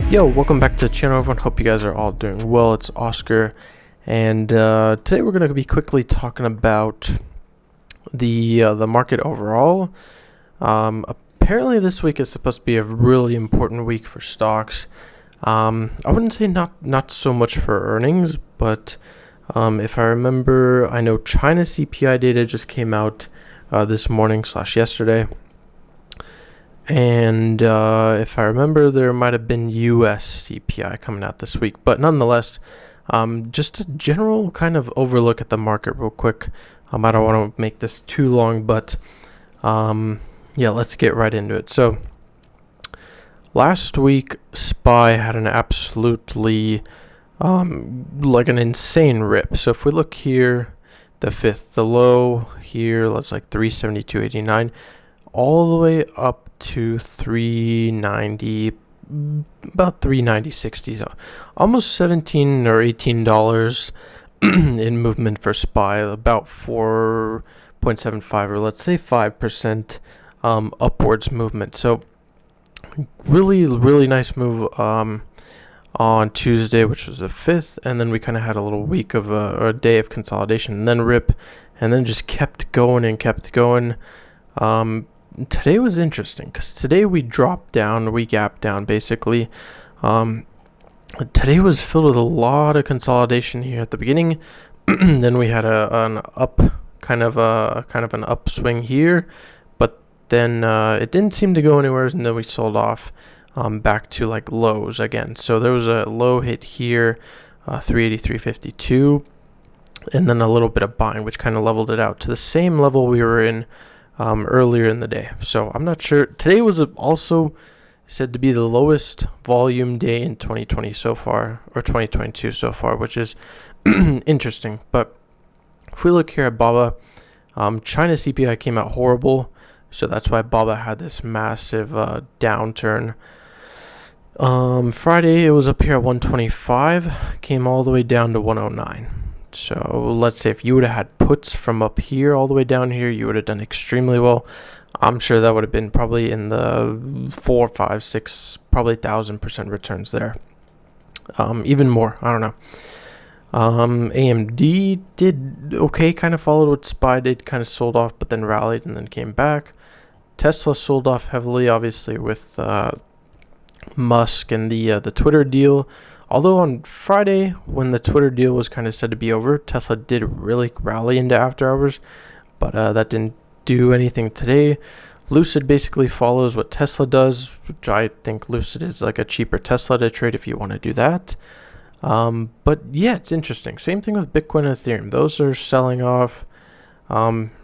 Yo, welcome back to the channel, everyone. Hope you guys are all doing well. It's Oscar, and today we're going to be quickly talking about the market overall. Apparently this week is supposed to be a really important week for stocks. I wouldn't say not so much for earnings, but if I remember, I know China CPI data just came out this morning / yesterday. And if I remember, there might have been US CPI coming out this week. But nonetheless, just a general kind of overlook at the market real quick. I don't want to make this too long, but yeah, let's get right into it. So last week, SPY had an absolutely like an insane rip. So if we look here, the fifth, the low here, let's like 372.89, all the way up to 390, about 390.60, so almost $17 or $18 in movement for SPY, about 4.75 or let's say 5% upwards movement. So really nice move on Tuesday, which was the 5th, and then we kind of had a little week of a day of consolidation and then rip, and then just kept going and kept going. Today was interesting because today we dropped down, we gapped down basically. Today was filled with a lot of consolidation here at the beginning. Then we had an up kind of an upswing here, but then it didn't seem to go anywhere, and then we sold off back to like lows again. So there was a low hit here, 383.52, and then a little bit of buying, which kind of leveled it out to the same level we were in earlier in the day. So I'm not sure. Today was also said to be the lowest volume day in 2020 so far, or 2022 so far, which is interesting. But if we look here at BABA, China CPI came out horrible, so that's why BABA had this massive downturn. Friday it was up here at 125, came all the way down to 109. So let's say if you would have had puts from up here all the way down here, you would have done extremely well. I'm sure that would have been probably in the 4, 5, 6, probably 1,000% returns there. Even more, I don't know. AMD did okay, kind of followed what SPY did, kind of sold off, but then rallied and then came back. Tesla sold off heavily, obviously, with Musk and the Twitter deal. Although on Friday, when the Twitter deal was kind of said to be over, Tesla did really rally into after hours, but that didn't do anything today. Lucid basically follows what Tesla does, which I think Lucid is like a cheaper Tesla to trade if you want to do that. But yeah, it's interesting. Same thing with Bitcoin and Ethereum. Those are selling off.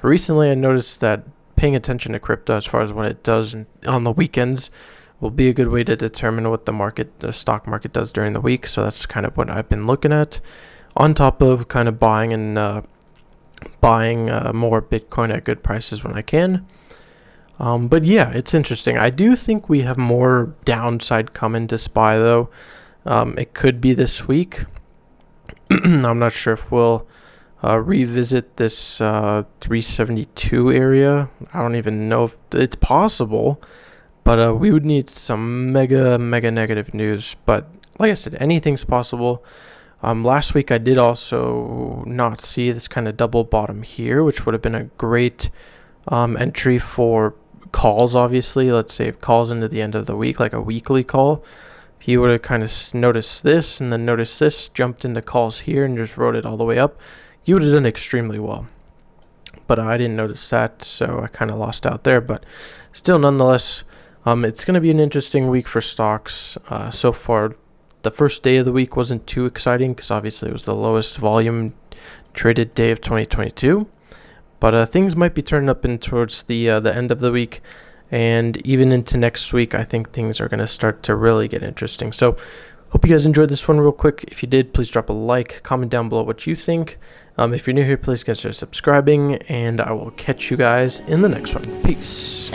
Recently, I noticed that paying attention to crypto as far as what it does on the weekends will be a good way to determine what the stock market does during the week. So that's kind of what I've been looking at, on top of kind of buying more Bitcoin at good prices when I can. But yeah, it's interesting. I do think we have more downside coming to SPY though. It could be this week. I'm not sure if we'll revisit this 372 area. I don't even know if it's possible. But we would need some mega negative news. But like I said, anything's possible. Last week I did also not see this kind of double bottom here, which would have been a great entry for calls, obviously. Let's say if calls into the end of the week, like a weekly call. If you would have kind of noticed this and then noticed this, jumped into calls here and just rode it all the way up, you would have done extremely well. But I didn't notice that, so I kind of lost out there. But still, nonetheless, it's going to be an interesting week for stocks. So far, the first day of the week wasn't too exciting because obviously it was the lowest volume traded day of 2022. But things might be turning up in towards the end of the week, and even into next week. I think things are going to start to really get interesting. So hope you guys enjoyed this one real quick. If you did, please drop a like, comment down below what you think. If you're new here, please consider subscribing, and I will catch you guys in the next one. Peace.